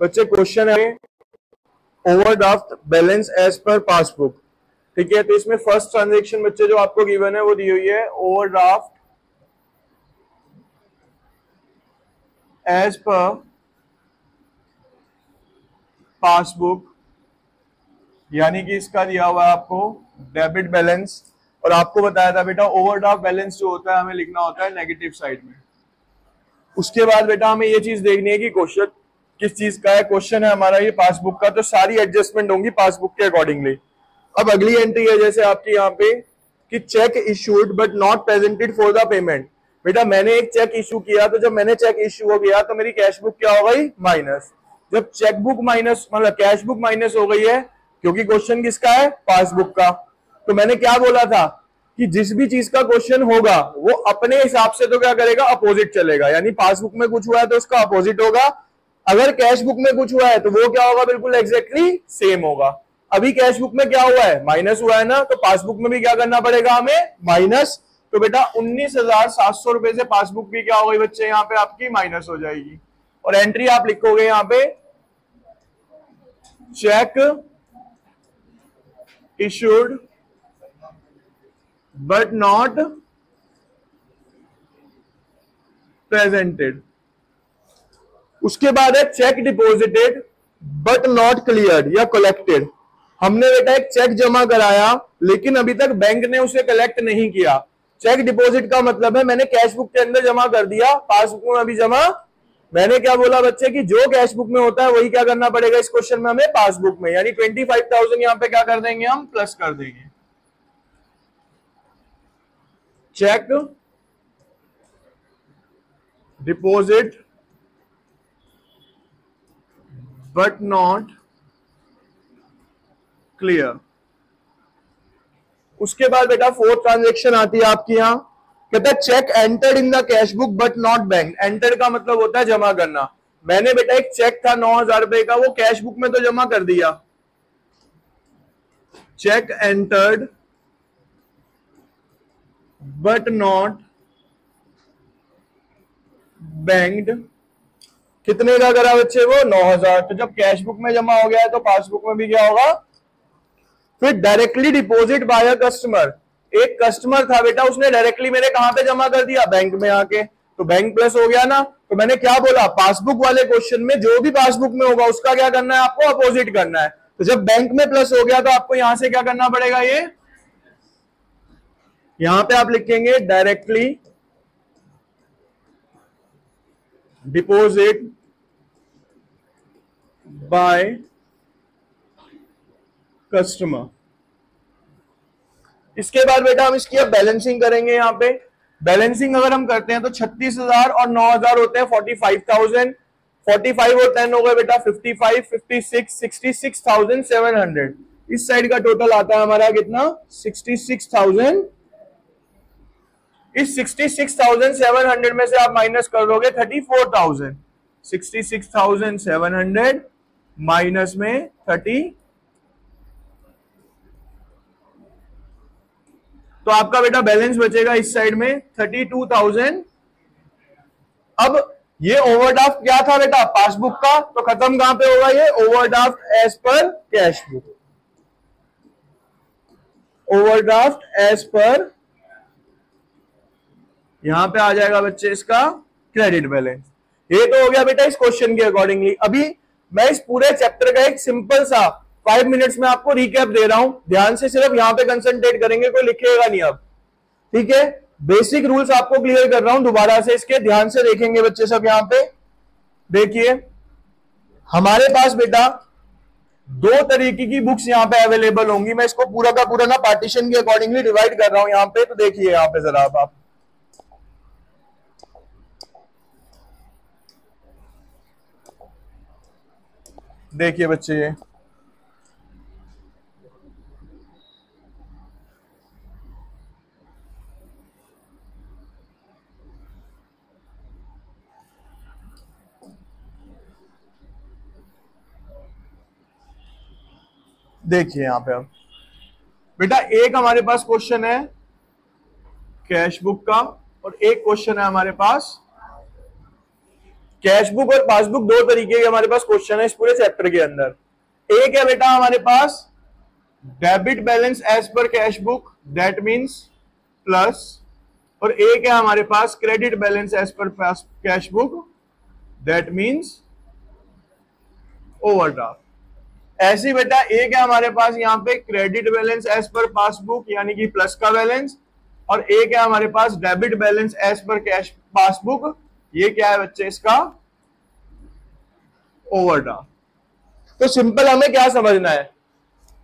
बच्चे क्वेश्चन है overdraft balance as per passbook, ठीक है। तो इसमें फर्स्ट ट्रांजेक्शन बच्चे जो आपको गिवन है वो दी हुई है ओवरड्राफ्ट एज पर पासबुक, यानी कि इसका दिया हुआ है आपको डेबिट बैलेंस, और आपको बताया था बेटा ओवरड्राफ्ट बैलेंस जो होता है हमें लिखना होता है नेगेटिव साइड में। उसके बाद बेटा हमें ये चीज देखनी है कि क्वेश्चन किस चीज का है। क्वेश्चन है हमारा ये पासबुक का, तो सारी एडजस्टमेंट होंगी पासबुक के अकॉर्डिंगली। अब अगली एंट्री है जैसे आपकी यहाँ पे कि check issued but not presented for the payment. बेटा मैंने एक चेक इशू किया, तो जब मैंने चेक इशू हो गया तो मेरी कैश बुक क्या हो गई माइनस। जब चेक बुक माइनस मतलब कैश बुक माइनस हो गई है, क्योंकि क्वेश्चन किसका है पासबुक का, तो मैंने क्या बोला था कि जिस भी चीज का क्वेश्चन होगा वो अपने हिसाब से तो क्या करेगा अपोजिट चलेगा, यानी पासबुक में कुछ हुआ है तो उसका अपोजिट होगा, अगर कैश बुक में कुछ हुआ है तो वो क्या होगा बिल्कुल एग्जैक्टली सेम होगा। अभी कैश बुक में क्या हुआ है माइनस हुआ है ना, तो पासबुक में भी क्या करना पड़ेगा हमें माइनस। तो बेटा 19,700 रुपए से पासबुक भी क्या हो गई बच्चे यहाँ पे आपकी माइनस हो जाएगी, और एंट्री आप लिखोगे यहाँ पे check issued but not presented. उसके बाद है check deposited but not cleared या कलेक्टेड। हमने बेटा एक चेक जमा कराया लेकिन अभी तक बैंक ने उसे कलेक्ट नहीं किया। चेक डिपॉजिट का मतलब है मैंने कैश बुक के अंदर जमा कर दिया, पासबुक में अभी जमा। मैंने क्या बोला बच्चे कि जो कैश बुक में होता है वही क्या करना पड़ेगा इस क्वेश्चन में हमें पासबुक में, यानी 25,000 यहां पे क्या कर देंगे हम प्लस कर देंगे। Cheque deposit but not clear. उसके बाद बेटा फोर्थ ट्रांजेक्शन आती है आपकी यहां, कहता है cheque entered in the cash book but not bank. Entered का मतलब होता है जमा करना। मैंने बेटा एक चेक था 9,000 रुपए का, वो कैश बुक में तो जमा कर दिया। Cheque entered but not banked, कितने का करा बच्चे वो 9,000। तो जब कैश बुक में जमा हो गया है तो पासबुक में भी क्या होगा। फिर directly deposit by a customer, एक कस्टमर था बेटा उसने डायरेक्टली मेरे कहां पे जमा कर दिया बैंक में आके, तो बैंक प्लस हो गया ना। तो मैंने क्या बोला पासबुक वाले क्वेश्चन में जो भी पासबुक में होगा उसका क्या करना है आपको अपोजिट करना है। तो जब बैंक में प्लस हो गया तो आपको यहां से क्या करना पड़ेगा, ये यहां पे आप लिखेंगे डायरेक्टली डिपॉजिट बाय कस्टमर। इसके बाद बेटा हम इसकी अब बैलेंसिंग करेंगे। यहां पे बैलेंसिंग अगर हम करते हैं तो 36,000 और 9,000 होते हैं 45,000, 45 और 10 हो गए बेटा 55, 56, 66,700। इस साइड का टोटल आता है हमारा कितना 66,000। इस 66,700 में से आप माइनस कर दोगे 34,000। 66,700 माइनस में 30, तो आपका बेटा बैलेंस बचेगा इस साइड में 32,000। अब ये ओवरड्राफ्ट क्या था बेटा पासबुक का, तो खत्म कहां पे होगा ये overdraft as per cash book. Overdraft as per यहां पे आ जाएगा बच्चे इसका क्रेडिट बैलेंस। ये तो हो गया बेटा इस क्वेश्चन के अकॉर्डिंगली। अभी मैं इस पूरे चैप्टर का एक सिंपल सा 5 मिनट्स में आपको रिकैप दे रहा हूं, ध्यान से सिर्फ यहां पे कंसंट्रेट करेंगे, कोई लिखेगा नहीं अब, ठीक है। बेसिक रूल्स आपको क्लियर कर रहा हूं दोबारा से, इसके ध्यान से देखेंगे बच्चे सब। यहां पे देखिए हमारे पास बेटा 2 तरीके की बुक्स यहां पे अवेलेबल होंगी। मैं इसको पूरा का पूरा ना पार्टीशन के अकॉर्डिंगली डिवाइड कर रहा हूं यहां पे, तो देखिए यहां पे जरा आप देखिए बच्चे, ये देखिए यहां पे अब बेटा एक हमारे पास क्वेश्चन है कैश बुक का और एक क्वेश्चन है हमारे पास कैश बुक और पासबुक दो तरीके के हमारे पास क्वेश्चन है इस पूरे चैप्टर के अंदर। एक है बेटा हमारे पास debit balance as per cash book, that means plus, और एक है हमारे पास credit balance as per cash book, that means overdraft. ऐसी बेटा एक है हमारे पास यहाँ पे credit balance as per passbook यानी कि प्लस का बैलेंस, और एक है हमारे पास debit balance as per cash passbook, ये क्या है बच्चे इसका ओवरड्राफ्ट। तो सिंपल हमें क्या समझना है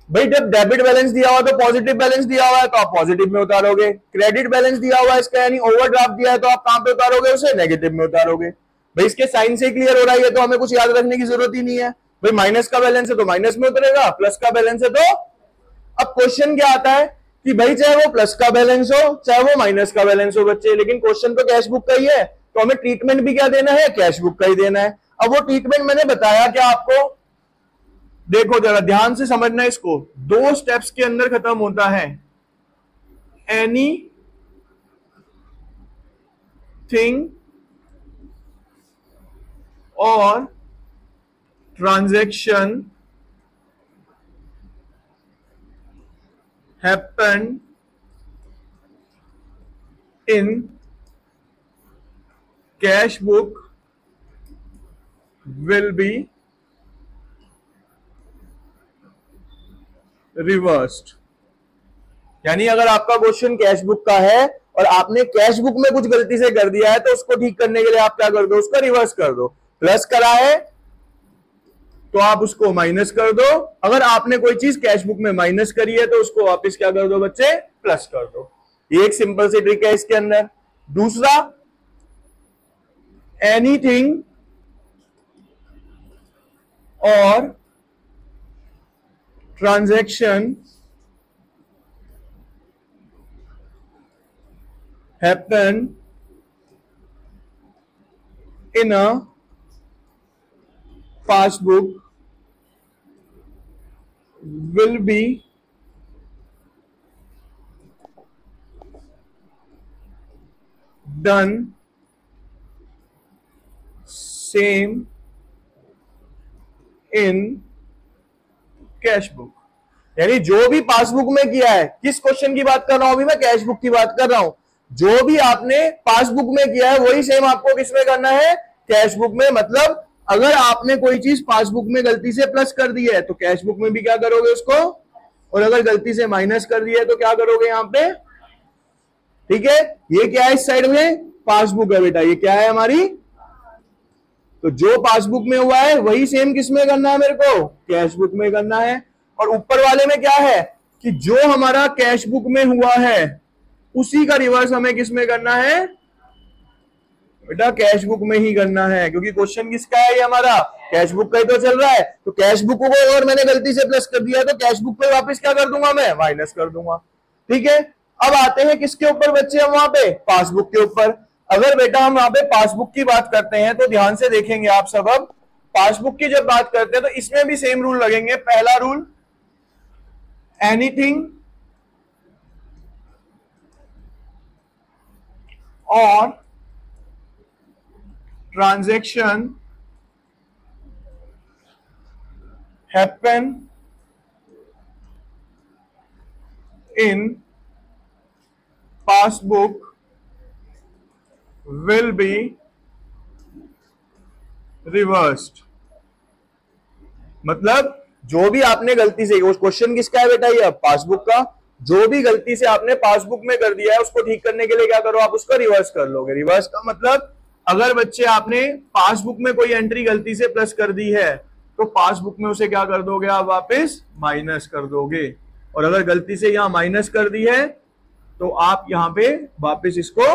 भाई, जब डेबिट बैलेंस दिया हुआ तो पॉजिटिव बैलेंस दिया हुआ है तो आप पॉजिटिव में उतारोगे, क्रेडिट बैलेंस दिया हुआ है इसका यानी ओवरड्राफ्ट दिया है तो आप कहां पे उतारोगे उसे नेगेटिव में उतारोगे। भाई इसके साइन से क्लियर हो रहा है तो हमें कुछ याद रखने की जरूरत ही नहीं है। भाई माइनस का बैलेंस है तो माइनस में उतरेगा, प्लस का बैलेंस है तो। अब क्वेश्चन क्या आता है कि भाई चाहे वो प्लस का बैलेंस हो चाहे वो माइनस का बैलेंस हो बच्चे, लेकिन क्वेश्चन तो कैश बुक का ही है तो हमें ट्रीटमेंट भी क्या देना है, कैश बुक का ही देना है। अब वो ट्रीटमेंट मैंने बताया क्या आपको, देखो जरा ध्यान से समझना इसको, दो स्टेप्स के अंदर खत्म होता है। एनी थिंग और transaction happen in cash book will be reversed। यानी अगर आपका क्वेश्चन कैश बुक का है और आपने कैश बुक में कुछ गलती से कर दिया है तो उसको ठीक करने के लिए आप क्या कर दो, उसका रिवर्स कर दो। प्लस करा है तो आप उसको माइनस कर दो, अगर आपने कोई चीज कैश बुक में माइनस करी है तो उसको वापस क्या कर दो बच्चे, प्लस कर दो। ये एक सिंपल सी ट्रिक है इसके अंदर। दूसरा, एनीथिंग और transaction happen in a passbook will be done same in cash book. यानी जो भी पासबुक में किया है, किस क्वेश्चन की बात कर रहा हूं अभी मैं, कैश बुक की बात कर रहा हूं, जो भी आपने पासबुक में किया है वही सेम आपको किस में करना है, कैश बुक में। मतलब अगर आपने कोई चीज पासबुक में गलती से प्लस कर दी है तो कैश बुक में भी क्या करोगे उसको, और अगर गलती से माइनस कर दी है तो क्या करोगे यहां पे। ठीक है, ये क्या है इस साइड में, पासबुक है बेटा, ये क्या है हमारी, तो जो पासबुक में हुआ है वही सेम किस में करना है मेरे को, कैश बुक में करना है। और ऊपर वाले में क्या है कि जो हमारा कैश बुक में हुआ है उसी का रिवर्स हमें किस में करना है बेटा, कैश बुक में ही करना है, क्योंकि क्वेश्चन किसका है ये हमारा, कैश बुक का ही तो चल रहा है। तो कैश बुक को अगर मैंने गलती से प्लस कर दिया तो कैश बुक पे वापस क्या कर दूंगा मैं, माइनस कर दूंगा। ठीक है, अब आते हैं किसके ऊपर बच्चे, हम वहां पे पासबुक के ऊपर। अगर बेटा हम वहां पे पासबुक की बात करते हैं तो ध्यान से देखेंगे आप सब, अब पासबुक की जब बात करते हैं तो इसमें भी सेम रूल लगेंगे। पहला रूल, एनीथिंग और transaction happen in passbook will be reversed। मतलब जो भी आपने गलती से, क्वेश्चन किसका है बेटा ये, पासबुक का, जो भी गलती से आपने पासबुक में कर दिया है उसको ठीक करने के लिए क्या करो आप, उसको रिवर्स कर लोगे। रिवर्स का मतलब अगर बच्चे आपने पासबुक में कोई एंट्री गलती से प्लस कर दी है तो पासबुक में उसे क्या कर दोगे आप, वापस माइनस कर दोगे। और अगर गलती से यहां माइनस कर दी है तो आप यहां पे वापस इसको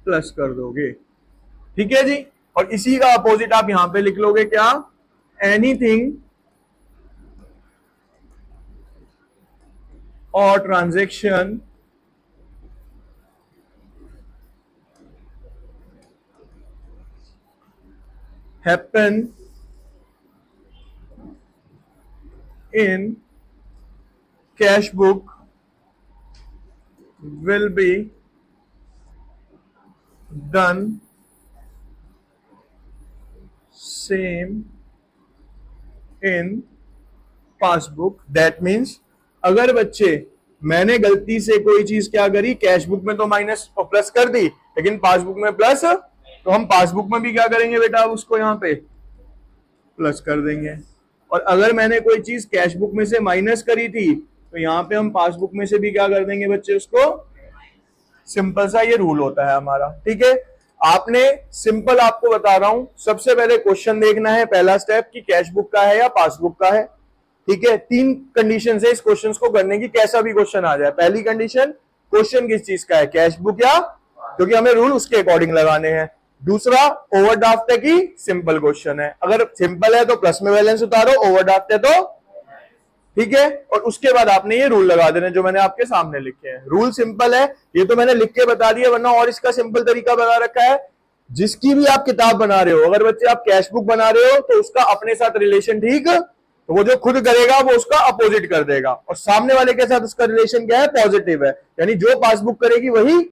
प्लस कर दोगे। ठीक है जी, और इसी का अपोजिट आप यहां पे लिख लोगे क्या, एनीथिंग और transaction happen in cash book will be done same in passbook. That means अगर बच्चे मैंने गलती से कोई चीज क्या करी, कैश बुक में तो माइनस और प्लस कर दी, लेकिन पासबुक में प्लस, तो हम पासबुक में भी क्या करेंगे बेटा, अब उसको यहां पे प्लस कर देंगे। और अगर मैंने कोई चीज कैश बुक में से माइनस करी थी, तो यहां पे हम पासबुक में से भी क्या कर देंगे बच्चे, उसको। सिंपल सा ये रूल होता है हमारा, ठीक है। आपने सिंपल आपको बता रहा हूं, सबसे पहले क्वेश्चन देखना है, पहला स्टेप कि कैश बुक का है या पासबुक का है, ठीक है। 3 कंडीशन है इस क्वेश्चन को करने की, कैसा भी क्वेश्चन आ जाए। पहली कंडीशन, क्वेश्चन किस चीज का है, कैश बुक या, क्योंकि हमें रूल उसके अकॉर्डिंग लगाने हैं। दूसरा, ओवरड्राफ्ट है कि सिंपल क्वेश्चन है। अगर सिंपल है तो प्लस में बैलेंस उतारो, ओवरड्राफ्ट है तो, ठीक है। और उसके बाद आपने ये रूल लगा देने जो मैंने आपके सामने लिखे हैं। रूल सिंपल है, ये तो मैंने लिख के बता दिया, वरना और इसका सिंपल तरीका बता रखा है। जिसकी भी आप किताब बना रहे हो, अगर बच्चे आप कैश बुक बना रहे हो तो उसका अपने साथ रिलेशन, ठीक, तो वो जो खुद करेगा वो उसका अपोजिट कर देगा, और सामने वाले के साथ उसका रिलेशन क्या है, पॉजिटिव है। यानी जो पासबुक करेगी वही